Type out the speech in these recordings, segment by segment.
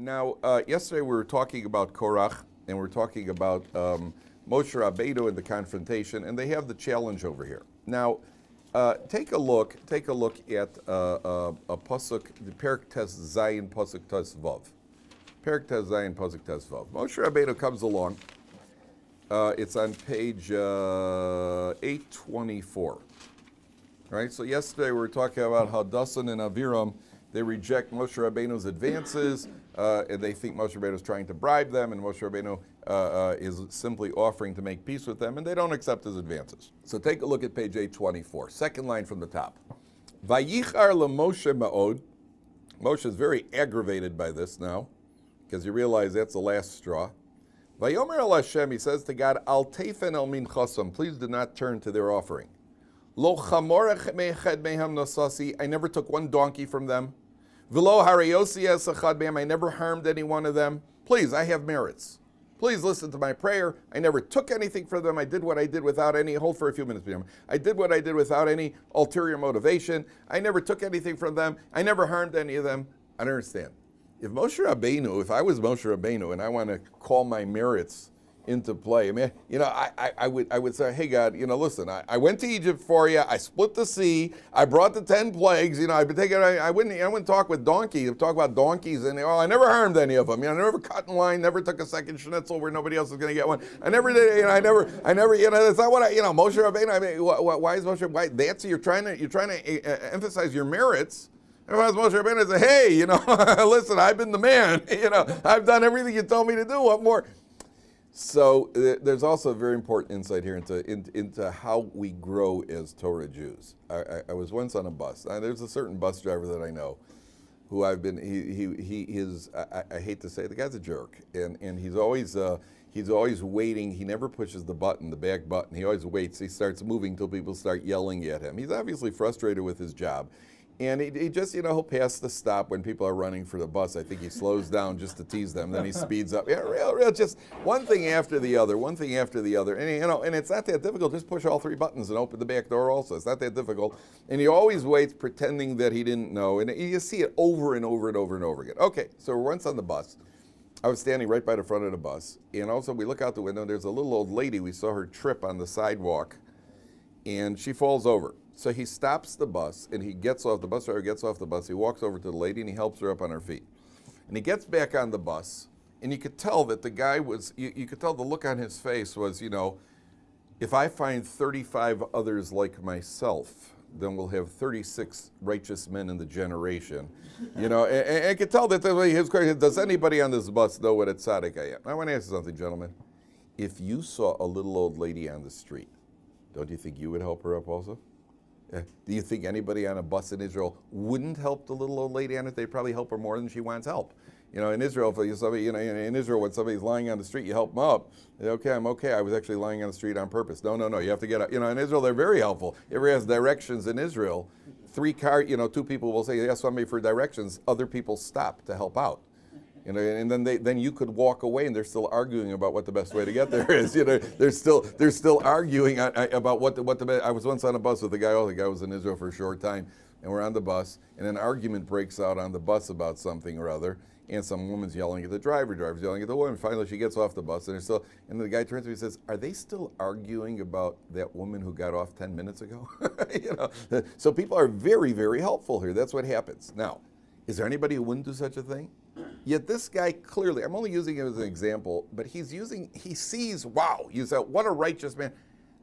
Now, yesterday we were talking about Korach, and we're talking about Moshe Rabbeinu and the confrontation, and they have the challenge over here. Now, take a look at a pasuk, the Perek Tes Zayin pasuk Tes Vav. Perek Tes Zayin pasuk Tes Vav. Moshe Rabbeinu comes along. It's on page 824. Right. So yesterday we were talking about how Dasan and Aviram, they reject Moshe Rabbeinu's advances, and they think Moshe Rabbeinu is trying to bribe them, and Moshe Rabbeinu is simply offering to make peace with them, and they don't accept his advances. So take a look at page 824, second line from the top. Vayichar leMoshe ma'od. Moshe is very aggravated by this now, because you realize that's the last straw. Vayomer el Hashem, he says to God, Al teifen el minchasam, please do not turn to their offering. Lo chamorech me'eched meham nosasi, I never took one donkey from them. V'lo harayosi esachad mehem, I never harmed any one of them. Please, I have merits. Please listen to my prayer. I never took anything from them. I did what I did without any, hold for a few minutes, I did what I did without any ulterior motivation. I never took anything from them. I never harmed any of them. I don't understand. If Moshe Rabbeinu, if I was Moshe Rabbeinu and I want to call my merits into play, I mean, I would say, hey God, listen, I went to Egypt for you, I split the sea, I brought the 10 plagues, I've been taking, I wouldn't talk with donkeys, I'd talk about donkeys, and I never harmed any of them, I never cut in line, never took a second schnitzel where nobody else was going to get one, I never did, I never, that's not what Moshe Rabbeinu, I mean, why is Moshe, that's, you're trying to emphasize your merits. If I was Moshe Rabbeinu, I'd say, hey, listen, I've been the man, I've done everything you told me to do, what more? So there's also a very important insight here into how we grow as Torah Jews. I was once on a bus. There's a certain bus driver that I know who I've been, he is, I hate to say it, the guy's a jerk. And he's always waiting. He never pushes the button, the back button. He always waits. He starts moving till people start yelling at him. He's obviously frustrated with his job. And he just, he'll pass the stop when people are running for the bus. I think he slows down just to tease them. Then he speeds up. Yeah, real, just one thing after the other, one thing after the other. And, and it's not that difficult. Just push all 3 buttons and open the back door also. It's not that difficult. And he always waits pretending that he didn't know. And you see it over and over and over and over again. Okay, so once on the bus, I was standing right by the front of the bus. And also we look out the window, and there's a little old lady. We saw her trip on the sidewalk, and she falls over. So he stops the bus, and he gets off, the bus driver gets off the bus, he walks over to the lady, and he helps her up on her feet. And he gets back on the bus, and you could tell that the guy was, you could tell the look on his face was, if I find 35 others like myself, then we'll have 36 righteous men in the generation. And I could tell that his question, does anybody on this bus know what a tzaddik I am? I want to ask you something, gentlemen. If you saw a little old lady on the street, don't you think you would help her up also? Do you think anybody on a bus in Israel wouldn't help the little old lady on it? They'd probably help her more than she wants help. In Israel, if somebody, in Israel, when somebody's lying on the street, you help them up. Okay, I'm okay. I was actually lying on the street on purpose. No, you have to get up. In Israel, they're very helpful. Everybody has directions in Israel. 2 people will say, ask somebody for directions. Other people stop to help out. And then you could walk away, and they're still arguing about what the best way to get there is. They're still arguing about what the best. I was once on a bus with a guy. The guy was in Israel for a short time, and we're on the bus, and an argument breaks out on the bus about something or other, and some woman's yelling at the driver's yelling at the woman. Finally, she gets off the bus, and the guy turns to me and says, "Are they still arguing about that woman who got off 10 minutes ago?" So people are very, very helpful here. That's what happens. Now, is there anybody who wouldn't do such a thing? Yet this guy clearly, I'm only using him as an example, but he sees, wow, you say, what a righteous man.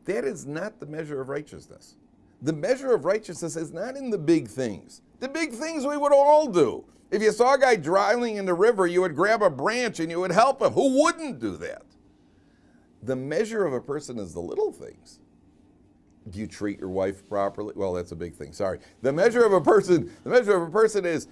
That is not the measure of righteousness. The measure of righteousness is not in the big things. The big things we would all do. If you saw a guy drowning in the river, you would grab a branch and you would help him. Who wouldn't do that? The measure of a person is the little things. Do you treat your wife properly? Well, that's a big thing. Sorry. The measure of a person is,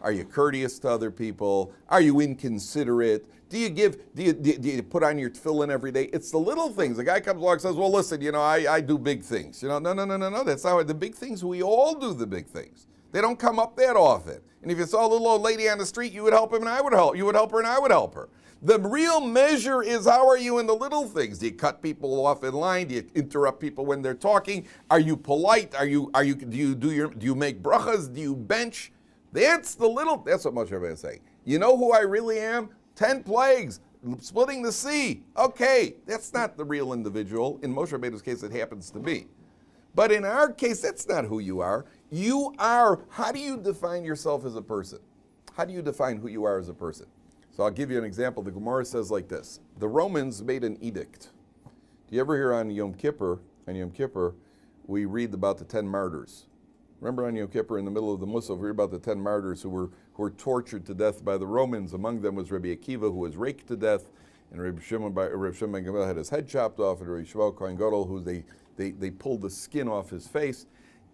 are you courteous to other people? Are you inconsiderate? Do you put on your tefillin every day? It's the little things. The guy comes along and says, well, listen, I do big things. No. That's not what the big things. We all do the big things. They don't come up that often. And if you saw a little old lady on the street, you would help him and I would help. You would help her and I would help her. The real measure is, how are you in the little things? Do you cut people off in line? Do you interrupt people when they're talking? Are you polite? Do you make brachas? Do you bench? That's what Moshe Rabbeinu is saying. You know who I really am? 10 plagues, splitting the sea. Okay, that's not the real individual. In Moshe Rabbeinu's case, it happens to be. But in our case, that's not who you are. You are, how do you define yourself as a person? How do you define who you are as a person? So I'll give you an example. The Gemara says like this. The Romans made an edict. Do you ever hear on Yom Kippur, we read about the 10 martyrs? Remember on Yom Kippur, in the middle of the Musaf, we read about the 10 martyrs who were tortured to death by the Romans. Among them was Rabbi Akiva, who was raked to death, and Rabbi Shimon ben Gamliel had his head chopped off, and Rabbi Shmuel Kohen Gadol, who they pulled the skin off his face.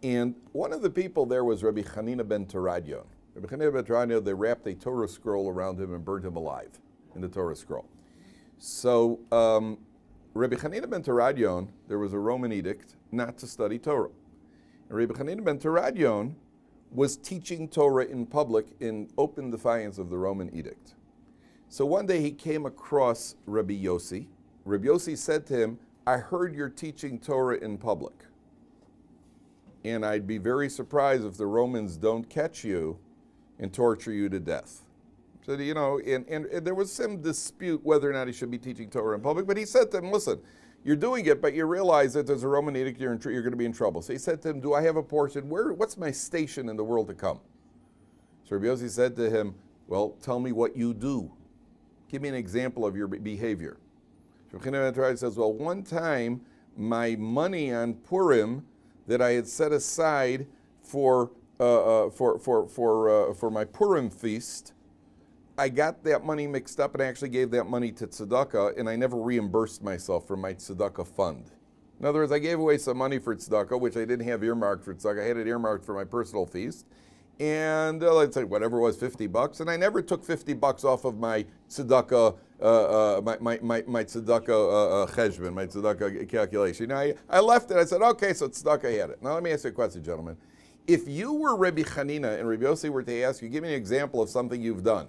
And one of the people there was Rabbi Chanina ben Teradion. Rabbi Chanina ben Teradion, they wrapped a Torah scroll around him and burned him alive in the Torah scroll. So Rabbi Chanina ben Teradion, there was a Roman edict not to study Torah. And Rabbi Chanina ben Teradion was teaching Torah in public in open defiance of the Roman edict. So one day he came across Rabbi Yossi. Rabbi Yossi said to him, I heard you're teaching Torah in public. And I'd be very surprised if the Romans don't catch you and torture you to death. So, you know, and there was some dispute whether or not he should be teaching Torah in public, but he said to him, listen, you're doing it, but you realize that there's a Roman edict, you're going to be in trouble. So he said to him, do I have a portion? What's my station in the world to come? So Rabbi Yossi said to him, well, tell me what you do. Give me an example of your behavior. Rabbi Chanina says, well, one time my money on Purim that I had set aside for my Purim feast, I got that money mixed up and I actually gave that money to tzedakah, and I never reimbursed myself from my tzedakah fund. In other words, I gave away some money for tzedakah, which I didn't have earmarked for tzedakah. I had it earmarked for my personal feast. And let's say whatever it was, $50, and I never took $50 off of my tzedakah, my tzedakah cheshbon, my tzedakah calculation. You know, I left it. I said, okay, so tzedakah had it. Now let me ask you a question, gentlemen. If you were Rabbi Chanina and Rabbi Yossi were to ask you, give me an example of something you've done,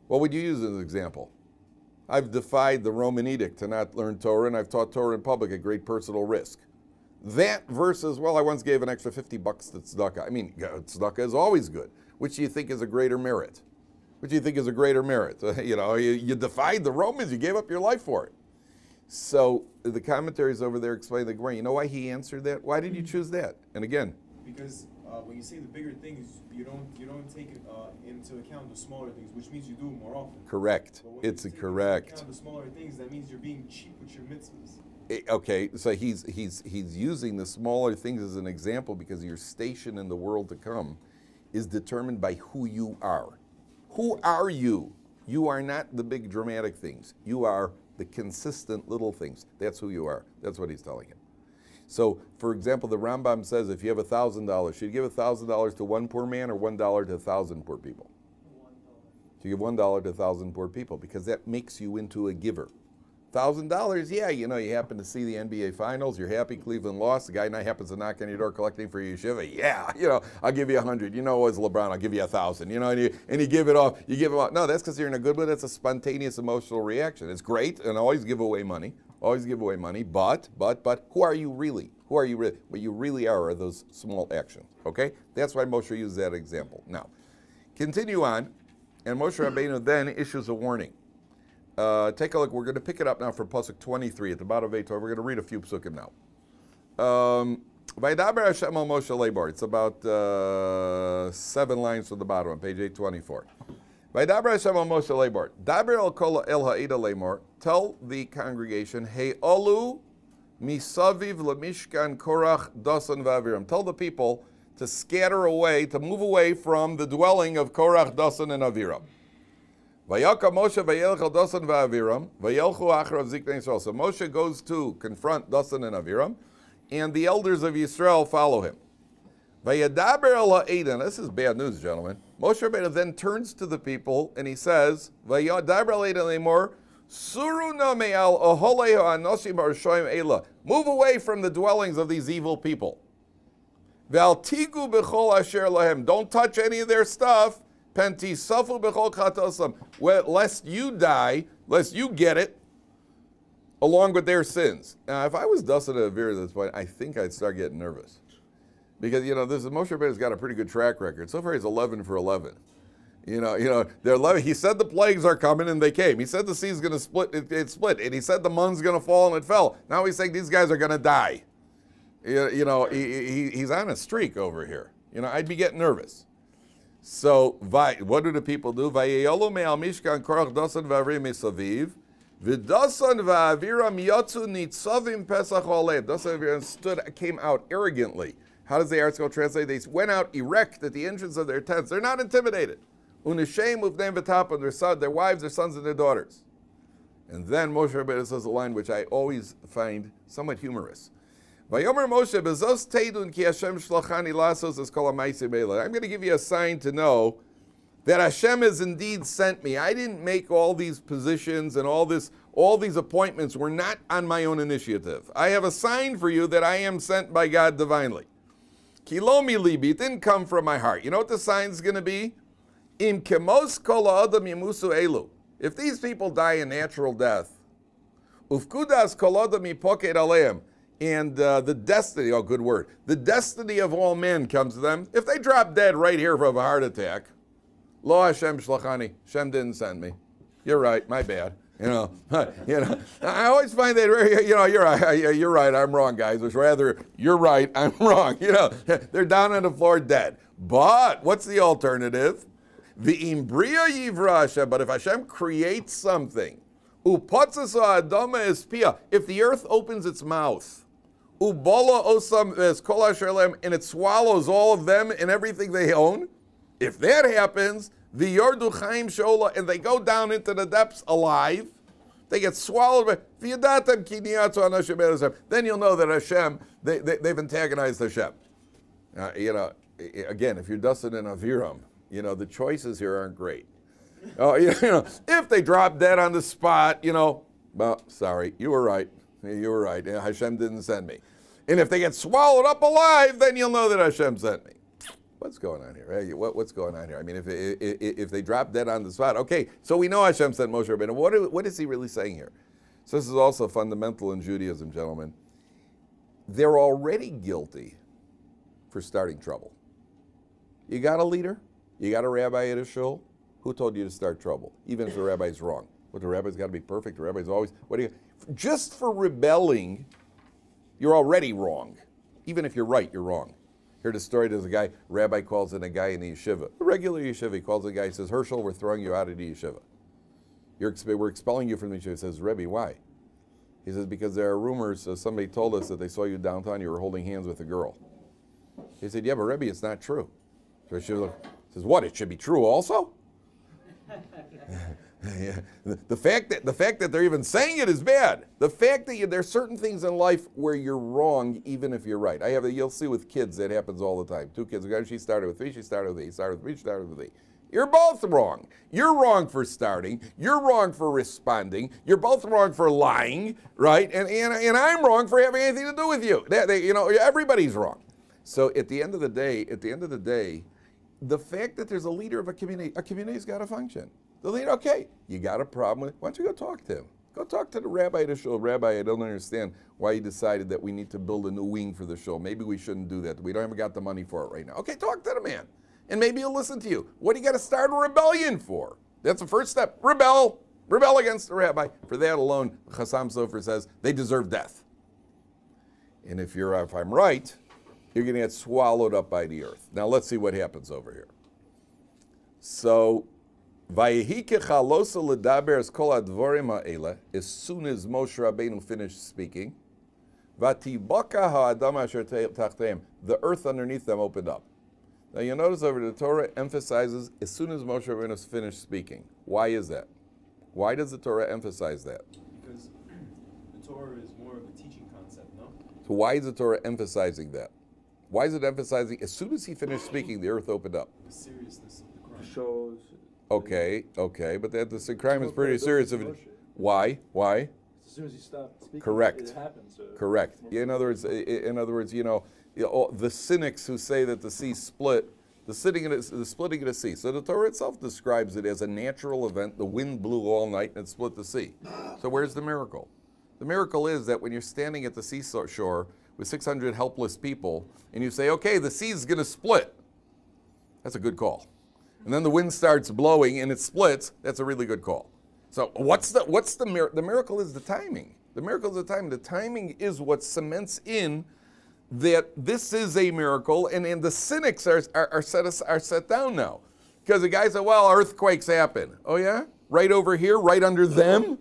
what would you use as an example? I've defied the Roman edict to not learn Torah, and I've taught Torah in public at great personal risk. That versus, well, I once gave an extra $50 to tzedakah. I mean, tzedakah is always good. Which do you think is a greater merit? Which do you think is a greater merit? You know, you defied the Romans, you gave up your life for it. So the commentaries over there explain the Gemara. You know why he answered that? Why did you choose that? And again, because when you say the bigger things, you don't take into account the smaller things, which means you do it more often. Correct. It's a correct. Into account the smaller things, that means you're being cheap with your mitzvahs. Okay, so he's using the smaller things as an example because your station in the world to come is determined by who you are. Who are you? You are not the big dramatic things. You are the consistent little things. That's who you are. That's what he's telling him. So, for example, the Rambam says if you have $1,000, should you give $1,000 to one poor man or $1 to 1,000 poor people? $1. You give $1 to 1,000 poor people because that makes you into a giver. $1,000, yeah, you know, you happen to see the NBA Finals, you're happy Cleveland lost, the guy now happens to knock on your door collecting for your yeshiva, yeah, you know, I'll give you 100, you know, as LeBron, I'll give you 1,000, you know, and you give it off, you give it off. No, that's because you're in a good mood, that's a spontaneous emotional reaction. It's great, and always give away money, but who are you really? Who are you really? What you really are those small actions, okay? That's why Moshe used that example. Now, continue on, and Moshe Rabbeinu then issues a warning. Take a look. We're going to pick it up now from Pasuk 23 at the bottom of Eitor. We're going to read a few psukim now. Vaydaber Hashem al Moshe Leibor. It's about 7 lines from the bottom on page 824. Vaydaber Hashem al Moshe Leibor. Daber el kol el ha'ida leimor. Tell the congregation, Hey olu misaviv lemishkan Korach Dasan v'Aviram. Tell the people to scatter away, to move away from the dwelling of Korach, Dasan, and Aviram. Vayaka Moshe vayelch al Dasan v'Aviram vayelchu acharav ziknei Yisrael. So Moshe goes to confront Dasan and Aviram, and the elders of Yisrael follow him. Vayadaber el ha'edan. This is bad news, gentlemen. Moshe Rabbeinu then turns to the people and he says, Vayadaber el ha'edan lemor suru na me'al oholei ha'anoshim ha'arshoim ela. Move away from the dwellings of these evil people. V'al tigu b'chol asher lahem. Don't touch any of their stuff. Penti safu b'chol chatosam, lest you die, lest you get it, along with their sins. Now, if I was Dasan and Avir at this point, I think I'd start getting nervous, because you know this Moshe Rabbeinu's got a pretty good track record. So far, he's 11 for 11. They're loving. He said the plagues are coming, and they came. He said the sea's going to split, it split, and he said the mun's going to fall, and it fell. Now he's saying these guys are going to die. He's on a streak over here. I'd be getting nervous. So, what do the people do? Vayeyolu me'al mishkan Korach dasan v'avrim mesaviv, v'dasan v'aviram yatzu nitzavim pesach olev. Dasan v'aviram came out arrogantly. How does the article translate? They went out erect at the entrance of their tents. They're not intimidated. Unishem uvneim v'tapon, their wives, their sons, and their daughters. And then Moshe Rabbeinu says a line which I always find somewhat humorous. Vayomer Moshe bezos teidun ki Hashem shlachani lasos es kol ha'ma'aseh meila. I'm going to give you a sign to know that Hashem has indeed sent me. I didn't make all these positions and all these appointments were not on my own initiative. I have a sign for you that I am sent by God divinely. Ki lo mi libi, it didn't come from my heart. You know what the sign's going to be? Im kemos kol ha'adam yimusu elu. If these people die a natural death, ufkudas kol ha'adam yipoked aleim, and the destiny, good word, the destiny of all men comes to them. If they drop dead right here from a heart attack, lo Hashem shlachani, Hashem didn't send me. You're right, my bad. I always find that, you're right, I'm wrong, guys. It's rather, you're right, I'm wrong. They're down on the floor dead. But what's the alternative? V'im bria yivra Hashem, but if Hashem creates something, upatzasa adama espia, if the earth opens its mouth, ubola osam es kol asher lehem, and it swallows all of them and everything they own, if that happens, the yardu chaim shola, and they go down into the depths alive, they get swallowed by v'yadatem ki niyatzu an Hashem el Hashem, then you'll know that Hashem, they've antagonized Hashem. Again, if you're Dasan and Aviram, the choices here aren't great. If they drop dead on the spot, well, sorry, you were right. You were right. Hashem didn't send me. And if they get swallowed up alive, then you'll know that Hashem sent me. What's going on here? What's going on here? I mean, if they drop dead on the spot, okay, so we know Hashem sent Moshe Rabbeinu. What is he really saying here? So this is also fundamental in Judaism, gentlemen. They're already guilty for starting trouble. You got a leader? You got a rabbi at a shul? Who told you to start trouble? Even if the rabbi's wrong. What, the rabbi's got to be perfect? The rabbi's always, just for rebelling, you're already wrong. Even if you're right, you're wrong. Heard a story, there's a guy, rabbi calls in a guy in the yeshiva, a regular yeshiva, he calls the guy, he says, Herschel, we're throwing you out of the yeshiva. We're expelling you from the yeshiva. He says, Rebbe, why? He says, because there are rumors, somebody told us that they saw you downtown, you were holding hands with a girl. He said, yeah, but Rebbe, it's not true. So the yeshiva says, what, it should be true also? Yeah. The fact that they're even saying it is bad. The fact that there's certain things in life where you're wrong, even if you're right. You'll see with kids that happens all the time. Two kids, she started with me, she started with me, he started with me, she started with me. You're both wrong. You're wrong for starting. You're wrong for responding. You're both wrong for lying, right? And I'm wrong for having anything to do with you. Everybody's wrong. So at the end of the day, the fact that there's a leader of a community's got to function. The leader, okay, you got a problem with it, why don't you go talk to him? Go talk to the rabbi at the shul. Rabbi, I don't understand why you decided that we need to build a new wing for the shul. Maybe we shouldn't do that. We don't even got the money for it right now. Okay, talk to the man. And maybe he'll listen to you. What do you got to start a rebellion for? That's the first step. Rebel against the rabbi. For that alone, Chassam Sofer says, they deserve death. And if I'm right, you're going to get swallowed up by the earth. Now let's see what happens over here. So, Vayehi kechalosa ledaber es kol advorim ha'ela, as soon as Moshe Rabbeinu finished speaking, Vatibaka ha'adam asher tachteim, the earth underneath them opened up. Now you notice over the Torah emphasizes as soon as Moshe Rabbeinu finished speaking. Why is that? Why does the Torah emphasize that? Because the Torah is more of a teaching concept, no? So why is the Torah emphasizing that? Why is it emphasizing as soon as he finished speaking, the earth opened up? The seriousness of the crime. Shows. Okay, but the crime is pretty serious. Why? As soon as you stop speaking, Correct. it happens. Correct. In other words, the cynics who say that the sea split, the splitting of the sea. So the Torah itself describes it as a natural event. The wind blew all night and it split the sea. So where's the miracle? The miracle is that when you're standing at the seashore with 600 helpless people and you say, okay, the sea's going to split. That's a good call. and then the wind starts blowing and it splits, that's a really good call. So what's the miracle? The miracle is the timing. The miracle is the timing. The timing is what cements in that this is a miracle, and the cynics are set down now. Because the guy said, well, earthquakes happen. Oh yeah? Right over here, right under them?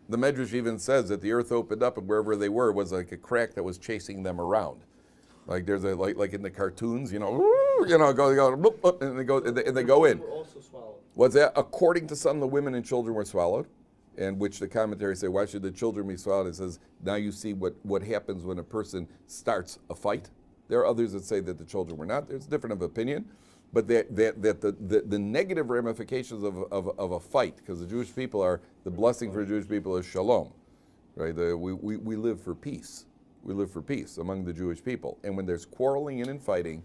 The Medrash even says that the earth opened up and wherever they were was like a crack that was chasing them around. Like there's a like in the cartoons, go and they go in. Were also swallowed. What's that? According to some, the women and children were swallowed, and which the commentaries say, why should the children be swallowed? It says, now you see what happens when a person starts a fight. There are others that say that the children were not. There's different of opinion, but that the negative ramifications of a fight, because the Jewish people the blessing for the Jewish people is shalom, right? We live for peace. We live for peace among the Jewish people. And when there's quarreling and infighting,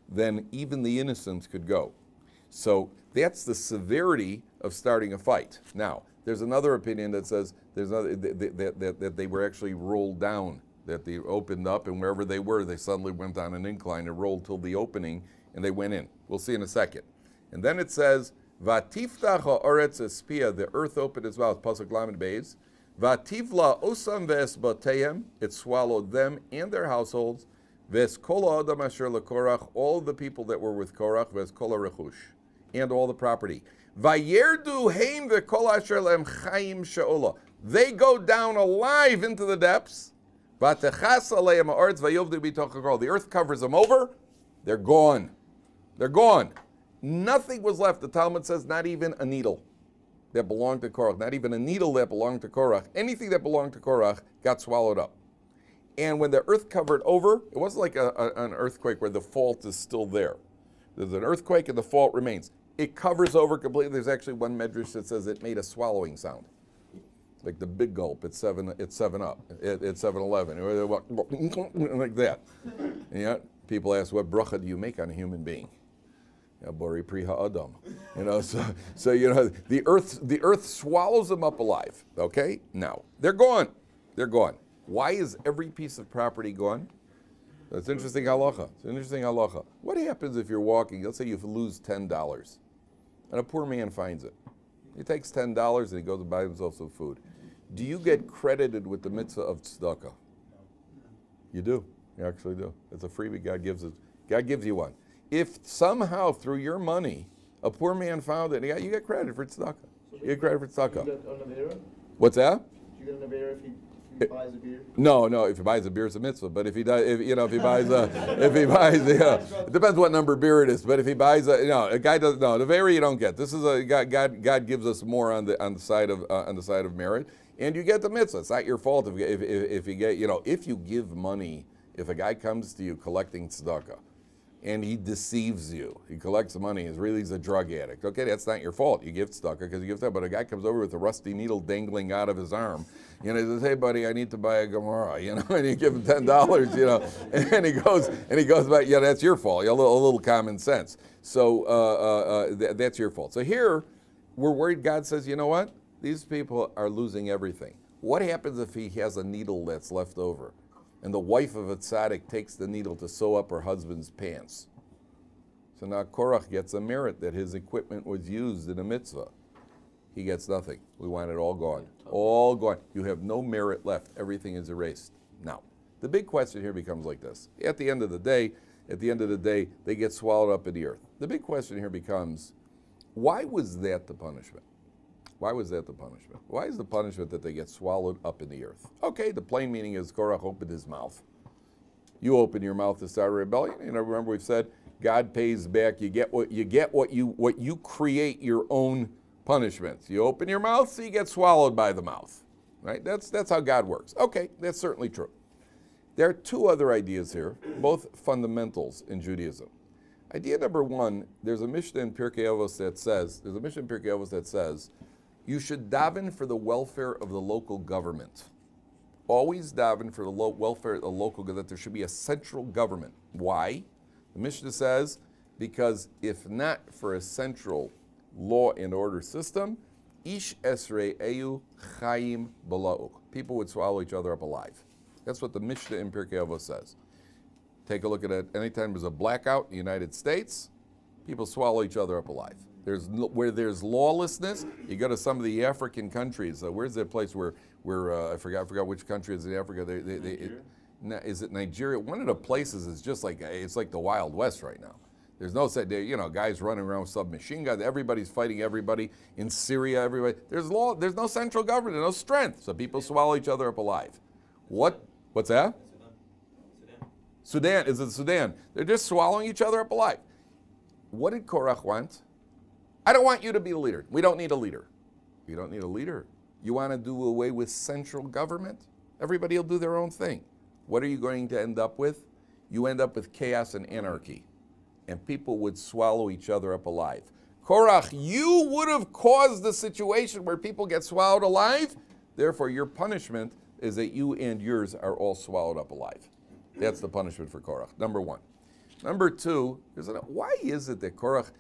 then even the innocents could go. So that's the severity of starting a fight. Now, there's another opinion that says that they were actually rolled down, that they opened up, and wherever they were, they suddenly went on an incline and rolled till the opening, and they went in. We'll see in a second. And then it says, Vatiftach ha'aretz espia, the earth opened its mouth, pasuk lamed beis, Vativla osam ves bateyem, it swallowed them and their households, ves kol adam asher lekorach, all the people that were with Korach, ves kol rechush, and all the property. Vayerdu heim vekol asher lem chaim she'ola. They go down alive into the depths. Vatechas aleim ha'aretz vayovdu bitoch hakol. The earth covers them over. They're gone. They're gone. Nothing was left. The Talmud says not even a needle that belonged to Korach, not even a needle that belonged to Korach. Anything that belonged to Korach got swallowed up. And when the earth covered over, it wasn't like an earthquake where the fault is still there. There's an earthquake and the fault remains. It covers over completely. There's actually one medrash that says it made a swallowing sound. Like the big gulp, it's 7-Up, it's 7-Eleven, like that. And yet, people ask, what bracha do you make on a human being? Bori pri ha'adam. So the earth swallows them up alive. Okay? Now, they're gone. They're gone. Why is every piece of property gone? That's interesting halacha. It's an interesting halacha. What happens if you're walking, let's say you lose $10, and a poor man finds it. He takes $10 and he goes and buys himself some food. Do you get credited with the mitzvah of tzedakah? You do. You actually do. It's a freebie God gives us. God gives you one. If somehow through your money a poor man found it, you get credit for tzedakah. You get credit for tzedakah. You get an avera? What's that? You get an avera if he buys a beer? No. If he buys a beer, it's a mitzvah. But if he does, if he buys, it depends what number beer it is. But if he buys a guy does the avera you don't get. This is God gives us more on the side of merit, and you get the mitzvah. It's not your fault if you get if you give money. If a guy comes to you collecting tzedakah, and he deceives you, he collects money, he's a drug addict. Okay, that's not your fault. You give tzedakah because you give tzedakah. But a guy comes over with a rusty needle dangling out of his arm, he says, "Hey, buddy, I need to buy a Gemara," and you give him $10, and he goes back. Yeah, that's your fault. A little common sense. So that's your fault. So here, we're worried. God says, you know what? These people are losing everything. What happens if he has a needle that's left over? And the wife of a tzaddik takes the needle to sew up her husband's pants. So now Korach gets a merit that his equipment was used in a mitzvah. He gets nothing. We want it all gone. All gone. You have no merit left. Everything is erased. Now, the big question here becomes like this. At the end of the day, they get swallowed up in the earth. The big question here becomes, why was that the punishment? Why was that the punishment? Why is the punishment that they get swallowed up in the earth? Okay, the plain meaning is Korach opened his mouth. You open your mouth to start a rebellion. Remember we've said God pays back. You get what you create your own punishments. You open your mouth, so you get swallowed by the mouth. Right? That's how God works. Okay, that's certainly true. There are two other ideas here, both fundamentals in Judaism. Idea number one, there's a Mishnah in Pirkei Avos that says, you should daven for the welfare of the local government. Always daven for the welfare of the local government, that there should be a central government. Why? The Mishnah says, because if not for a central law and order system, ish esrei eyu chayim bala'u. People would swallow each other up alive. That's what the Mishnah in Pirkei Avos says. Take a look at it. Anytime there's a blackout in the United States, people swallow each other up alive. Where there's lawlessness, you go to some of the African countries. Where's that place where I forgot which country is in Africa. Is it Nigeria? One of the places is just like it's like the Wild West right now. There's no guys running around with submachine guns. Everybody's fighting everybody. In Syria, everybody. There's law. There's no central government, no strength. So people swallow each other up alive. What's that? Sudan. Is it Sudan? They're just swallowing each other up alive. What did Korach want? I don't want you to be the leader. We don't need a leader. You don't need a leader. You want to do away with central government? Everybody will do their own thing. What are you going to end up with? You end up with chaos and anarchy. And people would swallow each other up alive. Korach, you would have caused the situation where people get swallowed alive. Therefore, your punishment is that you and yours are all swallowed up alive. That's the punishment for Korach, number one. Number two, why is it that Korach,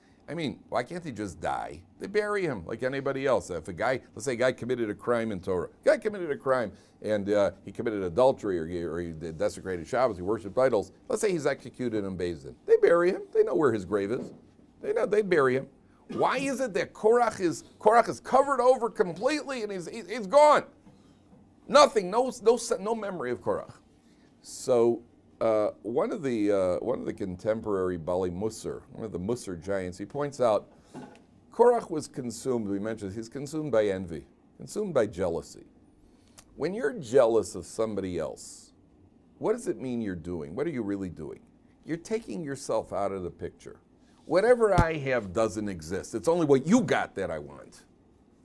why can't he just die? They bury him like anybody else. If let's say a guy committed a crime in Torah. A guy committed a crime and he committed adultery or he desecrated Shabbos, he worshipped idols. Let's say he's executed in Beis Din. They bury him. They know where his grave is. They bury him. Why is it that Korach is covered over completely and he's gone? Nothing, no memory of Korach. So one of the contemporary Bali Musar, one of the Musar giants, he points out Korach was consumed. We mentioned he's consumed by envy, consumed by jealousy. When you're jealous of somebody else, what does it mean you're doing? What are you really doing? You're taking yourself out of the picture. Whatever I have doesn't exist. It's only what you got that I want.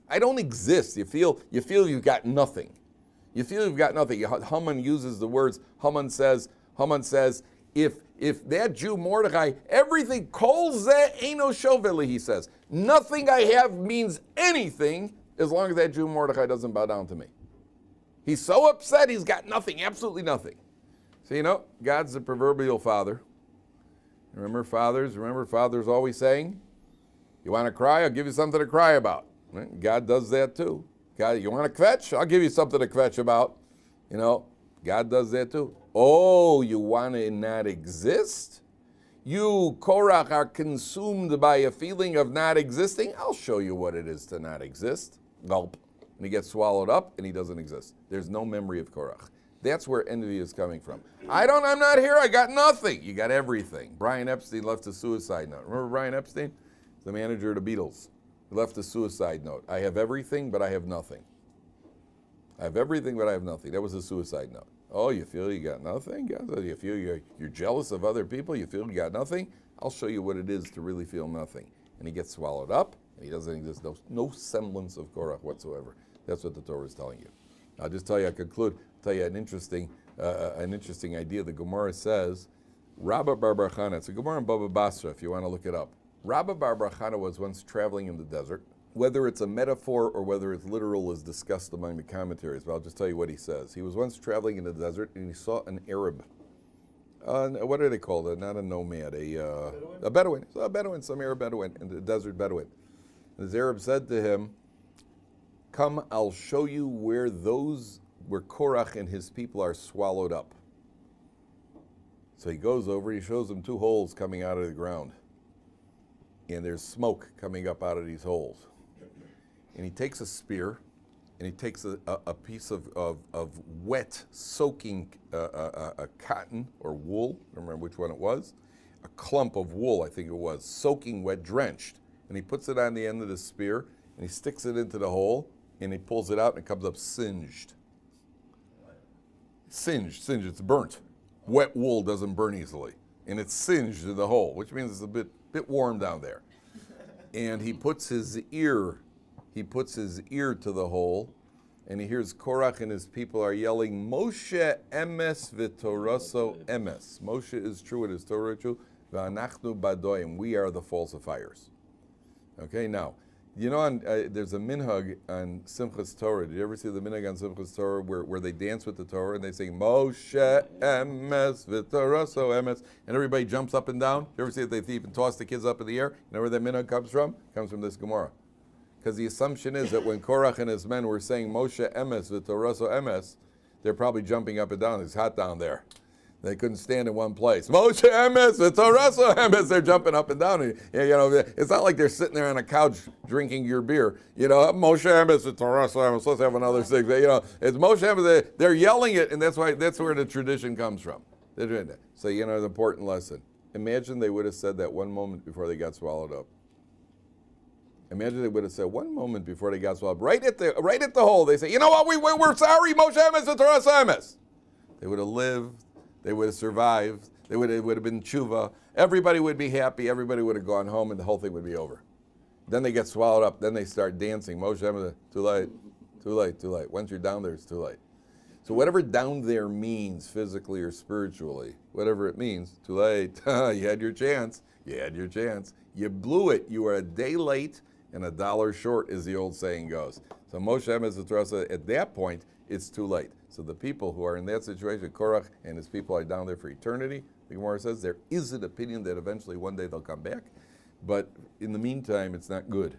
I don't exist. You feel you've got nothing. You feel you've got nothing. Haman uses the words, Haman says, if that Jew Mordechai, everything, kol zeh eino shoveh, he says, nothing I have means anything as long as that Jew Mordechai doesn't bow down to me. He's so upset he's got nothing, absolutely nothing. So God's the proverbial father. Remember fathers always saying, you want to cry, I'll give you something to cry about. Right? God does that too. God, you want to kvetch? I'll give you something to kvetch about. God does that too. Oh, you want to not exist? You, Korach, are consumed by a feeling of not existing? I'll show you what it is to not exist. Gulp. And he gets swallowed up and he doesn't exist. There's no memory of Korach. That's where envy is coming from. I'm not here, I got nothing. You got everything. Brian Epstein left a suicide note. Remember Brian Epstein? The manager of the Beatles. He left a suicide note. I have everything, but I have nothing. I have everything, but I have nothing. That was a suicide note. Oh, you feel you got nothing? You feel you're jealous of other people? You feel you got nothing? I'll show you what it is to really feel nothing. And he gets swallowed up, and he doesn't exist. No semblance of Korach whatsoever. That's what the Torah is telling you. I'll just tell you, an interesting idea. The Gemara says, Rabbi Bar Bar Chana, it's a Gemara in Baba Basra if you want to look it up. Rabbi Bar Bar Chana was once traveling in the desert. Whether it's a metaphor or whether it's literal is discussed among the commentaries, but I'll just tell you what he says. He was once traveling in the desert and he saw an Arab. What are they called? Not a nomad, a Bedouin. So a Bedouin, some Arab Bedouin, and the desert Bedouin. And this Arab said to him, come, I'll show you where Korach and his people are swallowed up. So he goes over, he shows him two holes coming out of the ground. And there's smoke coming up out of these holes. And he takes a spear, and he takes a piece of wet, soaking cotton or wool, I don't remember which one it was, a clump of wool, I think it was, soaking wet, drenched. And he puts it on the end of the spear, and he sticks it into the hole, and he pulls it out, and it comes up singed. Singed, it's burnt. Wet wool doesn't burn easily. And it's singed in the hole, which means it's a bit warm down there. And he puts his ear to the hole, and he hears Korach and his people are yelling, Moshe emes v'toraso emes. Moshe is true, it is Torah true. V'anachnu badoim. We are the falsifiers. Okay, now, there's a minhag on Simchas Torah. Did you ever see the minhag on Simchas Torah where they dance with the Torah and they sing Moshe emes v'toraso emes, and everybody jumps up and down? You ever see that they even toss the kids up in the air? You know where that minhag comes from? It comes from this Gemara. Because the assumption is that when Korach and his men were saying Moshe emes v'toraso emes, they're probably jumping up and down. It's hot down there. They couldn't stand in one place. Moshe Emes, the Torah Emes. They're jumping up and down. And, you know, it's not like they're sitting there on a couch drinking your beer. You know, Moshe Emes, the Torah Emes. Let's have another six. You know, it's Moshe Emes. They're yelling it, and that's where the tradition comes from. They're doing that. So, you know, the important lesson. Imagine they would have said that one moment before they got swallowed up. Imagine they would have said one moment before they got swallowed up. Right at the hole, they say, you know what, we're sorry, Moshe Emes, the Torah Emes. They would have lived. They would have survived. It would have been tshuva. Everybody would be happy. Everybody would have gone home, and the whole thing would be over. Then they get swallowed up. Then they start dancing. Moshe Emes, too late, too late, too late. Once you're down there, it's too late. So whatever down there means, physically or spiritually, whatever it means, too late. You had your chance. You had your chance. You blew it. You were a day late and $1 short, as the old saying goes. So Moshe Emes, the Torah, at that point, it's too late. So the people who are in that situation, Korach and his people are down there for eternity. The Gemara says there is an opinion that eventually one day they'll come back, but in the meantime, it's not good.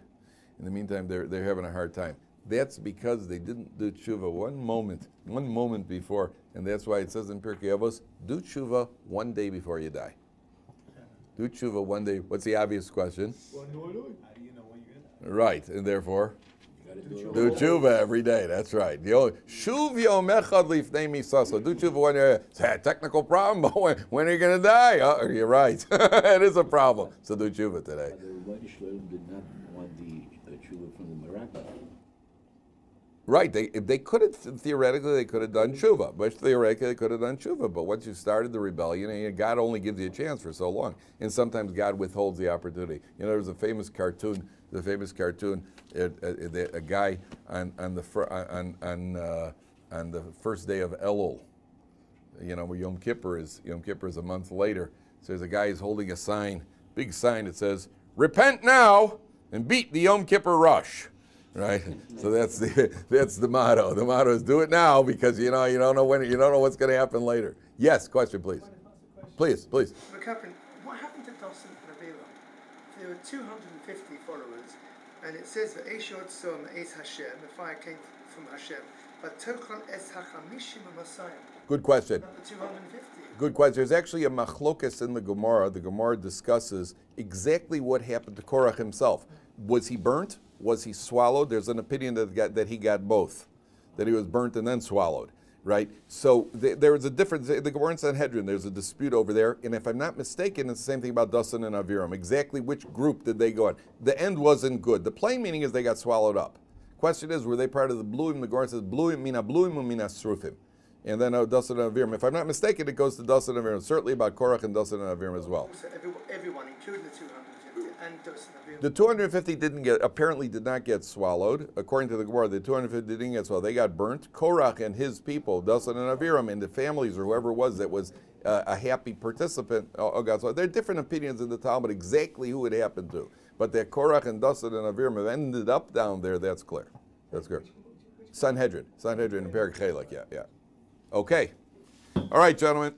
In the meantime, they're having a hard time. That's because they didn't do tshuva one moment before, and that's why it says in Pirkei Avos, do tshuva one day before you die. Do tshuva one day. What's the obvious question? How do you know when you're gonna die? Right, and therefore, do tshuva every day. That's right. Shuv yom echad lifnei misasa. Do tshuva when you're. It's a technical problem, but when are you going to die? You're right. It is a problem. So do tshuva today. But the Rabbi Shloim did not want the tshuva from the miracle. Right. They could have, theoretically, they could have done tshuva. But theoretically, they could have done tshuva. But once you started the rebellion, and God only gives you a chance for so long. And sometimes God withholds the opportunity. You know, there's a famous cartoon, a guy on the first day of Elul, you know, where Yom Kippur is a month later. So there's a guy who's holding a sign, big sign that says, "Repent now and beat the Yom Kippur rush." Right, so that's the motto. The motto is do it now because you don't know what's going to happen later. Yes, question, please. Please. Kaplan, what happened to Dosan and Avila? There were 250 followers, and it says that Eshod Som Es Hashem, the fire came from Hashem, but Tokhan Es HaChamishim Masayim. Good question. Not the 250. Good question. There's actually a machlokas in the Gemara. The Gemara discusses exactly what happened to Korach himself. Was he burnt? Was he swallowed? There's an opinion that he got both, that he was burnt and then swallowed, right? So there was a difference. The Gemara in Sanhedrin, there's a dispute over there, and if I'm not mistaken, it's the same thing about Dasan and Aviram. Exactly which group did they go on? The end wasn't good. The plain meaning is they got swallowed up. Question is, were they part of the bluim? The Gemara says bluim mina srufim. And then Dasan and Aviram. If I'm not mistaken, it goes to Dasan and Aviram. Certainly about Korach and Dasan and Aviram as well. So everyone, including the 250 and Dosan and Aviram. The 250 apparently did not get swallowed. According to the Gemara, the 250 didn't get swallowed. They got burnt. Korach and his people, Dasan and Aviram, and the families or whoever it was that was a happy participant, got swallowed. There are different opinions in the Talmud exactly who it happened to. But that Korach and Dasan and Aviram have ended up down there, that's clear. That's clear. Sanhedrin and Perek Chelek, yeah. Okay. All right, gentlemen.